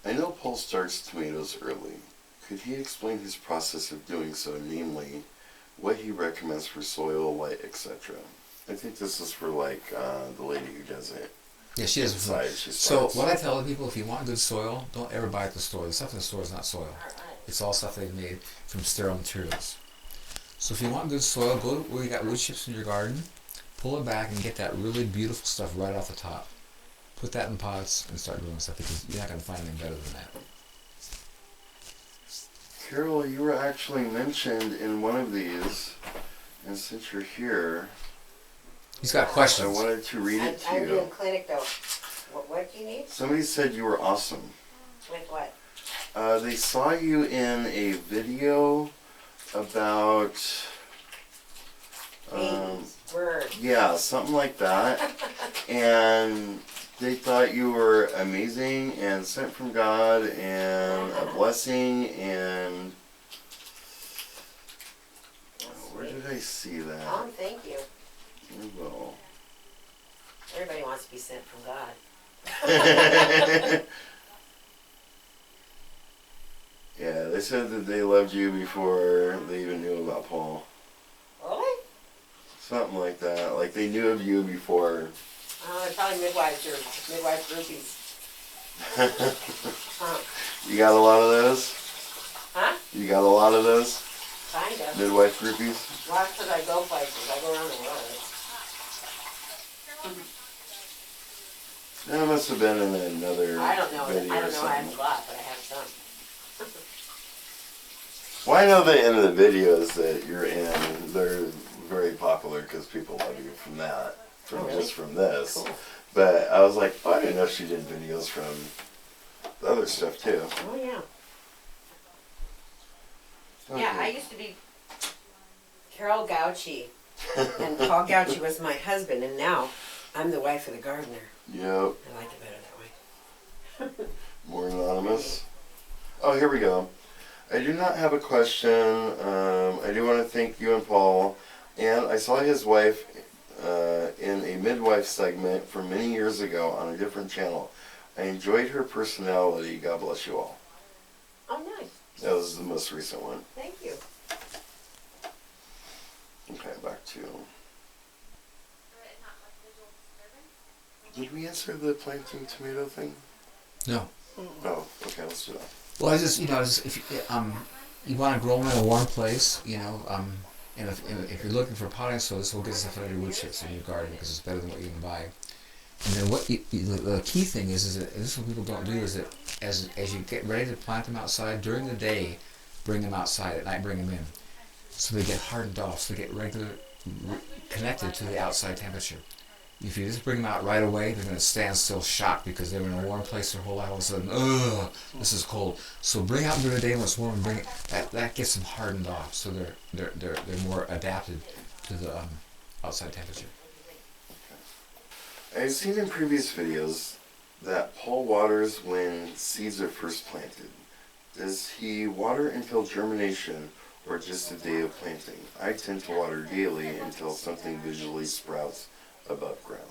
I know Paul starts tomatoes early. Could he explain his process of doing so, namely, what he recommends for soil, light, etc.? I think this is for like the lady who does it. Yeah, she does. So what I tell people, if you want good soil, don't ever buy at the store. The stuff in the store is not soil. It's all stuff they've made from sterile materials. So if you want good soil, go to where you got wood chips in your garden, pull it back and get that really beautiful stuff right off the top. Put that in pots and start growing stuff because you're not going to find anything better than that. Carol, you were actually mentioned in one of these, and since you're here, he's got questions. I wanted to read it to you. I'm doing clinic though. What do you need? Somebody said you were awesome. With what? They saw you in a video about Birds. yeah, something like that, and they thought you were amazing and sent from God and a blessing. And where did I see that? Thank you. Well, Everybody wants to be sent from God. yeah, they said that they loved you before they even knew about Paul. Really? Something like that. Like they knew of you before. They're probably midwives or midwife groupies. You got a lot of those? Huh? You got a lot of those? Kind of. Midwife groupies? Well, that's because I go places. I go around the world. That must have been in another I don't know. video I or don't know. I something. haven't got, but I have some. Well, I know that in the videos that you're in, they're very popular because people love you from that, from really? just from this. Cool. But I was like, oh, I didn't know she did videos from the other stuff too. Oh, yeah. Okay. Yeah, I used to be Carol Gautschi, and Paul Gautschi was my husband, and now I'm the wife of the gardener. Yep. I like it better that way. More anonymous. Oh, here we go. I do not have a question. I do want to thank you and Paul. And I saw his wife in a midwife segment from many years ago on a different channel. I enjoyed her personality. God bless you all. Oh, nice. That was the most recent one. Thank you. Okay, back to... Did we answer the planting tomato thing? No. Oh, okay, let's do that. Well, I just, if you want to grow them in a warm place, and if you're looking for potting soil, this will get stuff out of your wood chips in your garden because it's better than what you can buy. And then the key thing is that this is what people don't do is that as you get ready to plant them outside during the day, bring them outside at night, bring them in, so they get hardened off, so they get connected to the outside temperature. If you just bring them out right away, they're going to stand still shocked because they were in a warm place their whole life. All of a sudden, ugh, this is cold. So bring out during the day when it's warm and bring it. That gets them hardened off, so they're more adapted to the outside temperature. I've seen in previous videos that Paul waters when seeds are first planted. Does he water until germination or just the day of planting? I tend to water daily until something visually sprouts above ground.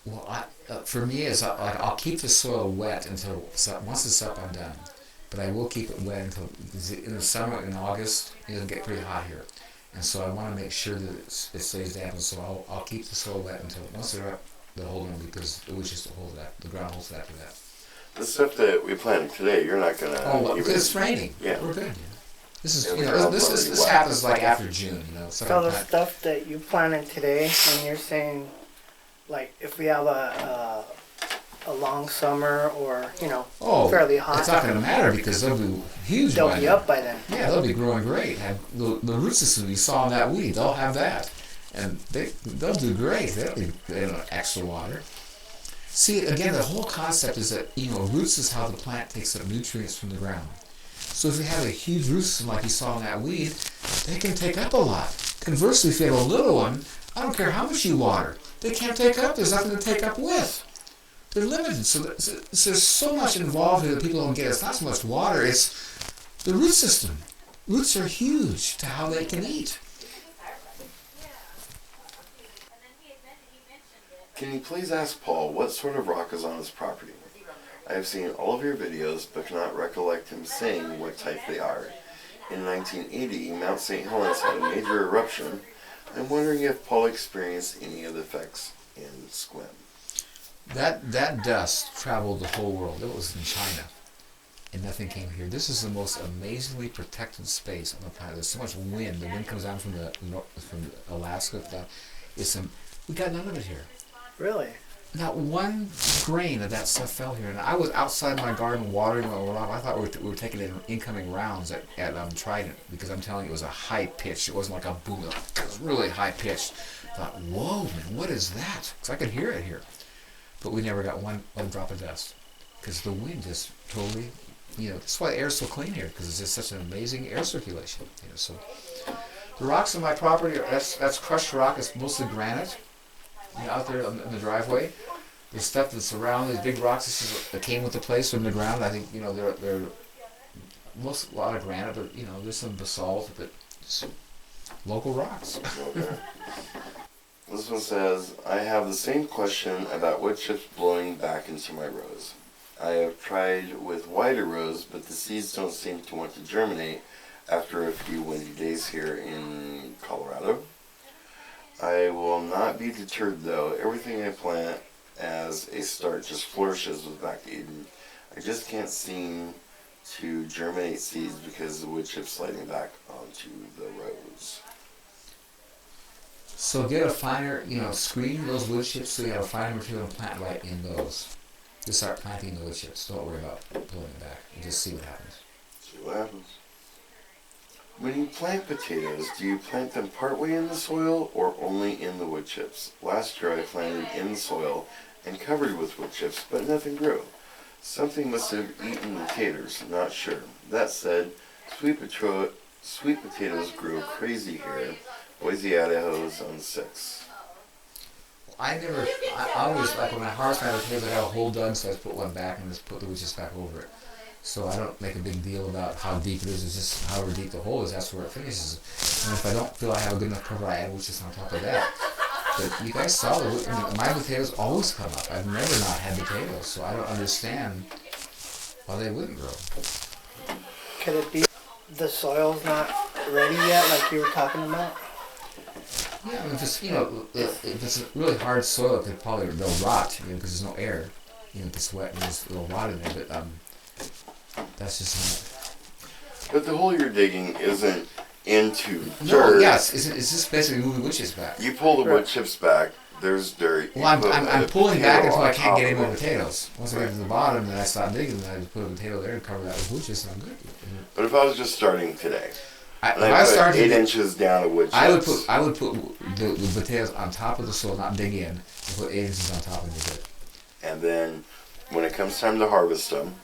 Well, for me, I'll keep the soil wet until once it's up, I'm done. But I will keep it wet until in the summer, in August, it'll get pretty hot here, and so I want to make sure that it stays damp. And so I'll keep the soil wet until once they're up, they'll hold them because it was just to hold that. The ground holds that for that. The stuff that we planted today, you're not gonna. It's raining. Yeah, we're good. This is this wet. happens like after June. So the stuff that you planted today, and you're saying, like if we have a long summer or fairly hot, it's not going to matter because they'll be huge. They'll be up by then. Yeah, they'll be growing great. Have the root system you saw in that weed, they'll have that, and they'll do great. They don't extra water. See, again, the whole concept is that roots is how the plant takes up nutrients from the ground. So if you have a huge root system like you saw in that weed, they can take up a lot. Conversely, if you have a little one, I don't care how much you water, they can't take up. There's nothing to take up with. They're limited. So there's so much involved here that people don't get. It's not so much water, it's the root system. Roots are huge to how they can eat. Can you please ask Paul what sort of rock is on his property? I have seen all of your videos, but cannot recollect him saying what type they are. In 1980, Mount St. Helens had a major eruption. I'm wondering if Paul experienced any of the effects in Sequim. That dust traveled the whole world. It was in China, and nothing came here. This is the most amazingly protected space on the planet. There's so much wind. The wind comes down from from Alaska. We got none of it here. Really? Not one grain of that stuff fell here. And I was outside my garden watering my lawn. I thought we were taking in incoming rounds at Trident, because I'm telling you, it was a high pitch. It wasn't like a boom. It was really high pitched. I thought, whoa, man, what is that? Because I could hear it here. But we never got one drop of dust, because the wind just totally, that's why the air's so clean here, because it's just such an amazing air circulation. So the rocks on my property, that's crushed rock. It's mostly granite. Out there in the driveway, the stuff that's around these big rocks, that came with the place from the ground. I think they're a lot of granite, but there's some basalt, but just local rocks. Okay. This one says, I have the same question about wood chips blowing back into my rows. I have tried with wider rows, but the seeds don't seem to want to germinate after a few windy days here in Colorado. I will not be deterred though. Everything I plant as a start just flourishes with back to Eden. I just can't seem to germinate seeds because the wood chips sliding back onto the rows. So get a finer, screen those wood chips so you have a finer material and plant right in those. Just start planting the wood chips. Don't worry about pulling it back. And just see what happens. See what happens. When you plant potatoes, do you plant them partway in the soil or only in the wood chips? Last year I planted in the soil and covered with wood chips, but nothing grew. Something must have eaten the taters, not sure. That said, sweet potatoes grew crazy here. Boise, Idaho, Zone 6. I always, like when I harvest my potatoes, I got a hole dug, so I just put one back and just put the wood chips back over it. So I don't make a big deal about how deep it is. It's just however deep the hole is, that's where it finishes. And if I don't feel I have a good enough cover, I add wood chips on top of that. But you guys saw my potatoes always come up. I've never not had potatoes, so I don't understand why they wouldn't grow. Could it be the soil's not ready yet, like you were talking about? Yeah, if it's a really hard soil, they'll rot, because there's no air. If it's wet and there's a little rot in there, but that's just not. But the hole you're digging isn't into dirt. No, yes, it's just basically moving wood chips back. You pull the wood chips back, there's dirt. Well, I'm pulling back until I can't get any more potatoes. Once I get to the bottom, then I stop digging, then I just put a potato there and cover that with wood chips, and I'm good. But if I was just starting today, if I started 8 inches down of wood chips, I would put the potatoes on top of the soil, not dig in, and put 8 inches on top of it. and then when it comes time to harvest them,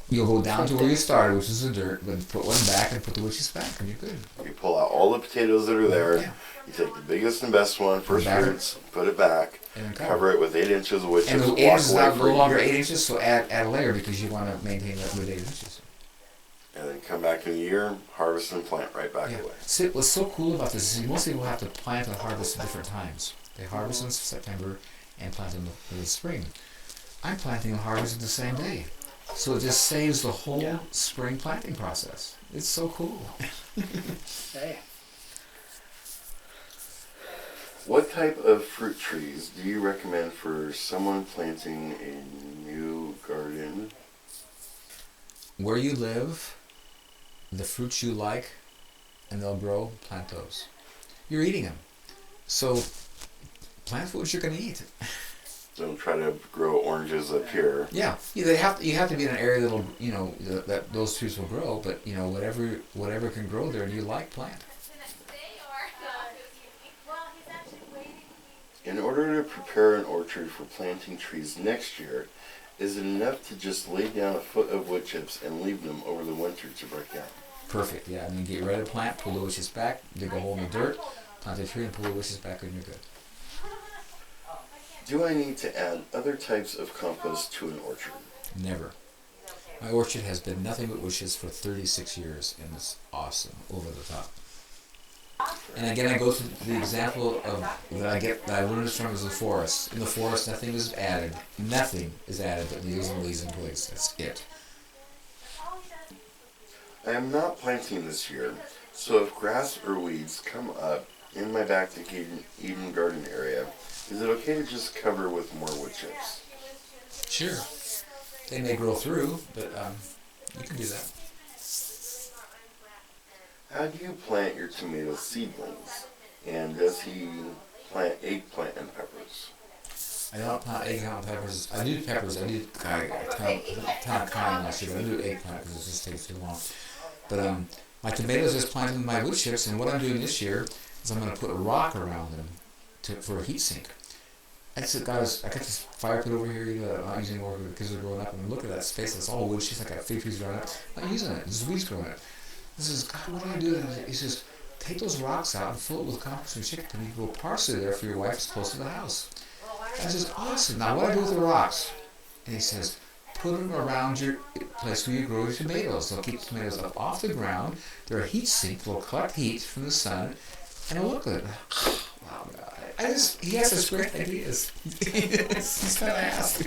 You'll go down to where you started, which is the dirt, but put one back and put the wood chips back, and you're good. you pull out all the potatoes that are there. Yeah. You take the biggest and best one, first fruits, put it back, And then cover it with 8 inches of wood And chips. the 8 inches is walk away not for no a longer year, 8 inches, so add a layer because you want to maintain that good 8 inches. and then come back in a year, harvest and plant right back Yeah. away. See, what's so cool about this is most people have to plant and harvest at different times. They harvest in September and plant in the spring. I'm planting and harvesting the same day. So it just saves the whole spring planting process. It's so cool. Hey. What type of fruit trees do you recommend for someone planting a new garden? Where you live, the fruits you like, and they'll grow, plant those. You're eating them. So plant foods you're going to eat. Don't try to grow oranges up here. Yeah, you have to be in an area that'll that those trees will grow. But whatever can grow there and you like, plant. In order to prepare an orchard for planting trees next year, is it enough to just lay down a foot of wood chips and leave them over the winter to break down? Perfect. Yeah, and then get ready to plant. Pull the wishes back. Dig a hole in the dirt. Plant a tree and pull the wishes back, and you're good. Do I need to add other types of compost to an orchard? Never. My orchard has been nothing but wishes for 36 years, and it's awesome, over the top. And again, I go to the example of that I learned this from is the forest. In the forest, nothing is added. Nothing is added but leaves and leaves in place. That's it. I am not planting this year, so if grass or weeds come up in my back to Eden garden area, is it okay to just cover with more wood chips? Sure. They may grow through, but you can do that. How do you plant your tomato seedlings? And does he plant eggplant and peppers? I don't plant eggplant peppers. I do peppers. I do a ton of cayenne last year, but I do eggplant because it just takes too long. But my tomatoes just planted in my wood chips, and what I'm doing this year is I'm going to put a rock around them for a heat sink. I got this fire pit over here, I'm not using more because they're growing up, and look at that space, it's all wood chips, I got fig trees growing up. I'm not using it, there's weeds growing up. This is, God, what do I do? He says, take those rocks out and fill it with compost and chicken, and you grow parsley there for your wife that's close to the house. I says, awesome, now what do I do with the rocks? And he says, put them around your place where you grow your tomatoes. They'll keep the tomatoes up off the ground. They're a heat sink. They'll collect heat from the sun, and it'll look good. Wow, God. He has such great ideas. He's kind of asked.